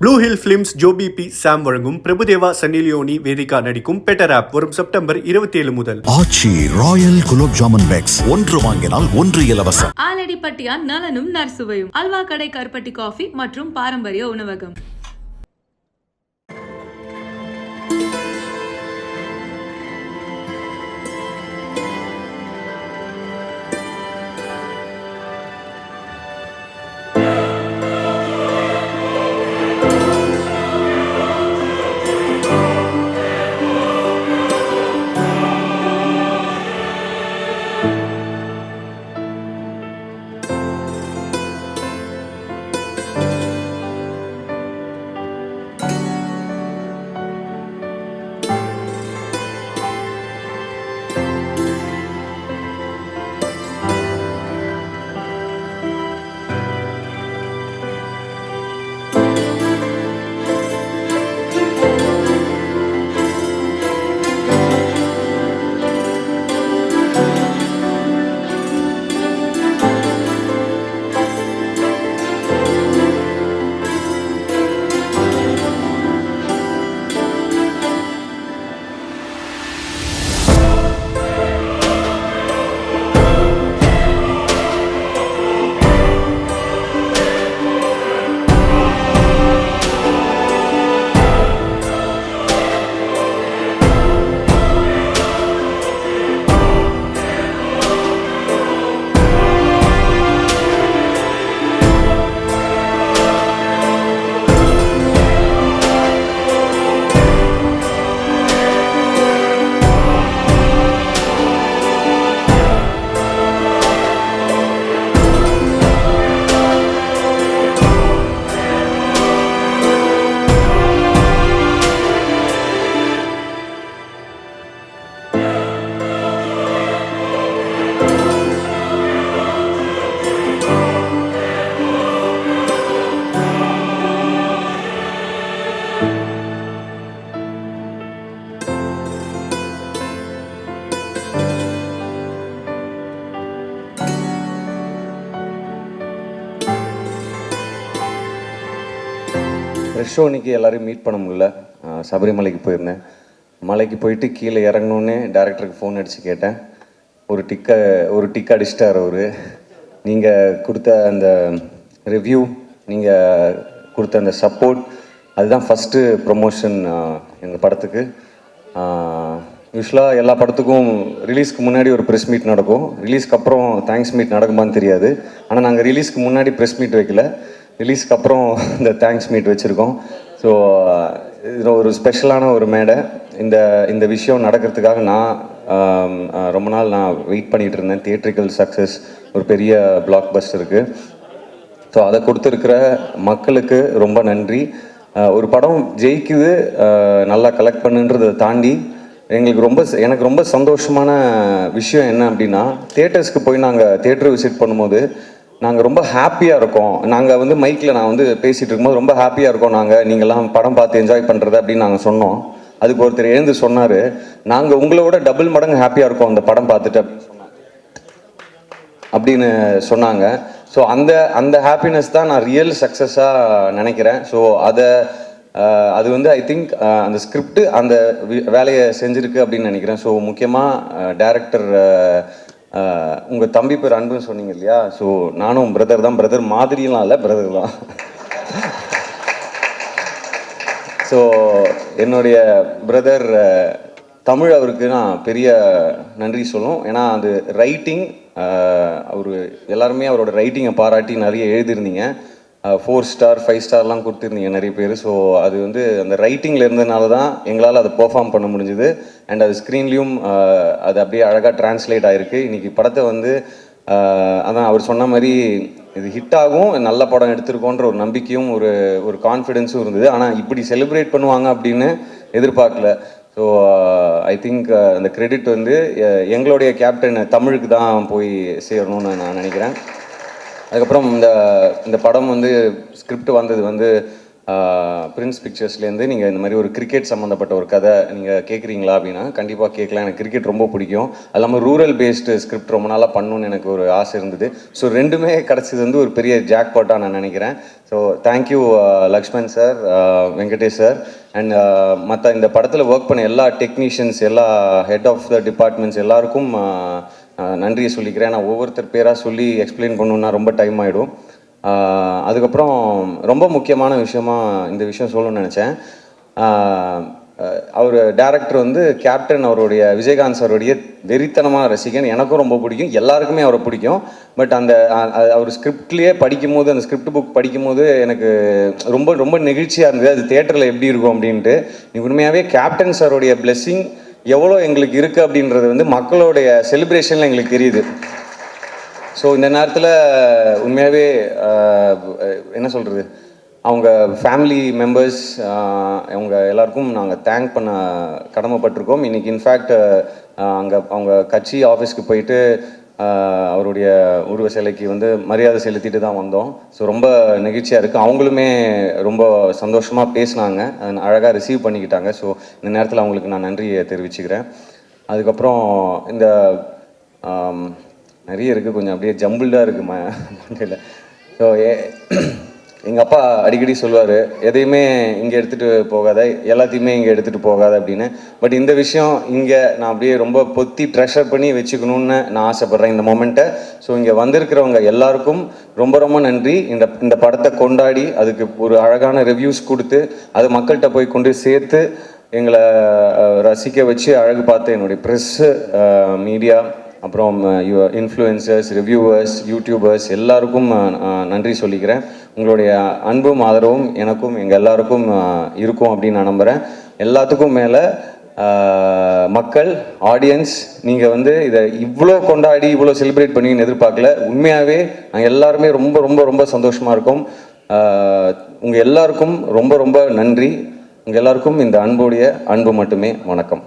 Blue hill films Joby P Sam வழங்கும் பிரபுதேவா சன்னி லியோனி வேதிகா நடிக்கும் better app வரும் செப்டம்பர் 27 முதல். ஆச்சி ராயல் குலோப் ஜாமன் பேக்ஸ் ஒன்று வாங்கினால் ஒன்று இலவசம். ஆலடிப்பட்டியா நலனும் நற்சுவையும் அல்வா கடை கருப்பட்டி காஃபி மற்றும் பாரம்பரிய உணவகம். ஷோ இன்னைக்கு எல்லோரையும் மீட் பண்ண முடியல. சபரிமலைக்கு போயிருந்தேன். மலைக்கு போயிட்டு கீழே இறங்கணுன்னே டேரக்டருக்கு ஃபோன் அடித்து கேட்டேன். ஒரு டிக் அடிச்சிட்டார் அவர். நீங்கள் கொடுத்த அந்த ரிவ்யூ, நீங்கள் கொடுத்த அந்த சப்போர்ட், அதுதான் ஃபஸ்ட்டு ப்ரொமோஷன் எங்கள் படத்துக்கு. யூஸ்வலாக எல்லா படத்துக்கும் ரிலீஸ்க்கு முன்னாடி ஒரு ப்ரெஸ் மீட் நடக்கும், ரிலீஸ்க்கு அப்புறம் தேங்க்ஸ் மீட் நடக்குமான்னு தெரியாது. ஆனால் நாங்கள் ரிலீஸ்க்கு முன்னாடி ப்ரெஸ் மீட் வைக்கல, ரிலீஸ்க்கு அப்புறம் இந்த தேங்க்ஸ் மீட் வச்சுருக்கோம். ஸோ இது ஒரு ஸ்பெஷலான ஒரு மேடை. இந்த விஷயம் நடக்கிறதுக்காக நான் ரொம்ப நாள் வெயிட் பண்ணிகிட்டு இருந்தேன். தியேட்ரிக்கல் சக்ஸஸ், ஒரு பெரிய பிளாக் பஸ்டருக்கு. ஸோ அதை கொடுத்துருக்கிற மக்களுக்கு ரொம்ப நன்றி. ஒரு படம் ஜெயிக்குது, நல்லா கலெக்ட் பண்ணுன்றதை தாண்டி எனக்கு ரொம்ப சந்தோஷமான விஷயம் என்ன அப்படின்னா, தியேட்டர்ஸ்க்கு போய் நாங்கள் தியேட்டர் விசிட் பண்ணும்போது நாங்கள் ரொம்ப ஹாப்பியாக இருக்கோம். நாங்கள் மைக்கில் நான் பேசிகிட்டு இருக்கும்போது ரொம்ப ஹாப்பியாக இருக்கோம் நீங்கள்லாம் படம் பார்த்து என்ஜாய் பண்ணுறது அப்படின்னு நாங்கள் சொன்னோம். அதுக்கு ஒருத்தர் எழுந்து சொன்னார், நாங்கள் உங்களோட டபுள் மடங்கு ஹாப்பியாக இருக்கோம் அந்த படம் பார்த்துட்டு அப்படின்னு சொன்னாங்க. ஸோ அந்த ஹாப்பினஸ் தான் நான் ரியல் சக்ஸஸாக நினைக்கிறேன். ஸோ அது ஐ திங்க் அந்த ஸ்கிரிப்ட் அந்த வேலையை செஞ்சுருக்கு அப்படின்னு நினைக்கிறேன். ஸோ முக்கியமாக டைரக்டர் உங்கள் தம்பி பேர் அன்புன்னு சொன்னீங்க இல்லையா? ஸோ நானும் பிரதர் தான், பிரதர் மாதிரிலாம் இல்லை, பிரதர் தான். ஸோ என்னுடைய பிரதர் தமிழ், அவருக்கு நான் பெரிய நன்றி சொல்லணும். ஏன்னா அது ரைட்டிங், அவர் எல்லாருமே அவரோட ரைட்டிங்கை பாராட்டி நிறைய எழுதியிருந்தீங்க. 4 ஸ்டார் 5 ஸ்டார்லாம் கொடுத்துருந்தீங்க நிறைய பேர். ஸோ அது அந்த ரைட்டிங்கில் இருந்ததுனால தான் எங்களால் அதை பெர்ஃபார்ம் பண்ண முடிஞ்சுது. அண்ட் அது ஸ்க்ரீன்லேயும் அது அப்படியே அழகாக டிரான்ஸ்லேட் ஆகிருக்கு. இன்றைக்கி படத்தை அதான் அவர் சொன்ன மாதிரி இது ஹிட் ஆகும், நல்ல படம் எடுத்திருக்கோன்ற ஒரு நம்பிக்கையும் ஒரு கான்ஃபிடென்ஸும் இருந்தது. ஆனால் இப்படி செலிப்ரேட் பண்ணுவாங்க அப்படின்னு எதிர்பார்க்கல. ஸோ ஐ திங்க் அந்த கிரெடிட் எங்களுடைய கேப்டன் தமிழுக்கு தான் போய் சேரணும்னு நான் நினைக்கிறேன். அதுக்கப்புறம் இந்த படம் ஸ்கிரிப்ட் வந்தது பிரின்ஸ் பிக்சர்ஸ்லேருந்து நீங்கள் இந்த மாதிரி ஒரு கிரிக்கெட் சம்மந்தப்பட்ட ஒரு கதை நீங்கள் கேட்குறீங்களா அப்படின்னா கண்டிப்பாக கேட்கலாம். எனக்கு கிரிக்கெட் ரொம்ப பிடிக்கும். அது இல்லாமல் ரூரல் பேஸ்டு ஸ்கிரிப்ட் ரொம்ப நாளாக பண்ணணுன்னு எனக்கு ஒரு ஆசை இருந்தது. ஸோ ரெண்டுமே கிடச்சது வந்து ஒரு பெரிய ஜாக்பாட்டாக நான் நினைக்கிறேன். So thank you Lakshman sir, Venkatesh sir and மற்ற இந்த படத்தில் ஒர்க் பண்ண எல்லா டெக்னீஷியன்ஸ், எல்லா ஹெட் ஆஃப் த டிபார்ட்மெண்ட்ஸ் எல்லாருக்கும் நன்றியை சொல்லிக்கிறேன். நான் ஒவ்வொருத்தர் பேராக சொல்லி எக்ஸ்பிளைன் பண்ணணுன்னா ரொம்ப டைம் ஆகிடும். அதுக்கப்புறம் ரொம்ப முக்கியமான விஷயமா இந்த விஷயம் சொல்லணும்னு நினச்சேன். அவர் டேரக்டர் வந்து கேப்டன் அவருடைய விஜயகாந்த் சாருடைய வெறித்தனமான ரசிகன். எனக்கும் ரொம்ப பிடிக்கும், எல்லாருக்குமே அவரை பிடிக்கும். பட் அந்த அவர் ஸ்கிரிப்ட்லேயே படிக்கும்போது, அந்த ஸ்கிரிப்ட் புக் படிக்கும்போது எனக்கு ரொம்ப ரொம்ப நெகிழ்ச்சியாக இருந்தது. அது தியேட்டரில் எப்படி இருக்கும் அப்படின்ட்டு. உண்மையாகவே கேப்டன் சாருடைய பிளெஸ்ஸிங் எவ்வளோ எங்களுக்கு இருக்குது அப்படின்றது வந்து மக்களுடைய செலிப்ரேஷனில் எங்களுக்கு தெரியுது. ஸோ இந்த நேரத்தில் உண்மையாகவே என்ன சொல்கிறது, அவங்க ஃபேமிலி மெம்பர்ஸ் அவங்க எல்லாருக்கும் நாங்கள் தேங்க் பண்ண கடமைப்பட்டிருக்கோம். இன்றைக்கி இன்ஃபேக்ட் அவங்க கட்சி ஆஃபீஸ்க்கு போயிட்டு அவருடைய உருவ சிலைக்கு வந்து மரியாதை செலுத்திட்டு தான் வந்தோம். ஸோ ரொம்ப நெகிழ்ச்சியாக இருக்குது. அவங்களுமே ரொம்ப சந்தோஷமாக பேசினாங்க, அழகாக ரிசீவ் பண்ணிக்கிட்டாங்க. ஸோ இந்த நேரத்தில் அவங்களுக்கு நான் நன்றியை தெரிவிச்சுக்கிறேன். அதுக்கப்புறம் இந்த நிறைய இருக்குது, கொஞ்சம் அப்படியே ஜம்பிள்டாக இருக்குது மண்டையில். ஸோ எங்கள் அப்பா அடிக்கடி சொல்லுவார், எதையுமே இங்கே எடுத்துகிட்டு போகாத, எல்லாத்தையுமே இங்கே எடுத்துகிட்டு போகாத அப்படின்னு. பட் இந்த விஷயம் இங்கே நான் அப்படியே ரொம்ப பொத்தி ட்ரெஷர் பண்ணி வச்சுக்கணுன்னு நான் ஆசைப்பட்றேன் இந்த மொமெண்ட்டை. ஸோ இங்கே வந்திருக்கிறவங்க எல்லாருக்கும் ரொம்ப ரொம்ப நன்றி. இந்த படத்தை கொண்டாடி அதுக்கு ஒரு அழகான ரிவ்யூஸ் கொடுத்து அது மக்கள்கிட்ட போய் கொண்டு சேர்த்து எங்களை ரசிக்க வச்சு அழகு பார்த்து என்னுடைய ப்ரெஸ்ஸு, மீடியா, அப்புறம் இன்ஃப்ளூயன்சர்ஸ், ரிவ்யூவர்ஸ், யூடியூபர்ஸ் எல்லாருக்கும் நன்றி சொல்லிக்கிறேன். உங்களுடைய அன்பும் ஆதரவும் எனக்கும் எங்கள் எல்லாருக்கும் இருக்கும் அப்படின்னு நான் நம்புகிறேன். எல்லாத்துக்கும் மேலே மக்கள், ஆடியன்ஸ், நீங்கள் வந்து இதை இவ்வளோ கொண்டாடி இவ்வளோ செலிப்ரேட் பண்ணின்னு எதிர்பார்க்கல. உண்மையாகவே நாங்கள் எல்லாருமே ரொம்ப ரொம்ப ரொம்ப சந்தோஷமாக இருக்கோம். உங்கள் எல்லாருக்கும் ரொம்ப ரொம்ப நன்றி. உங்கள் எல்லாருக்கும் இந்த அன்புடைய அன்பு மட்டுமே. வணக்கம்.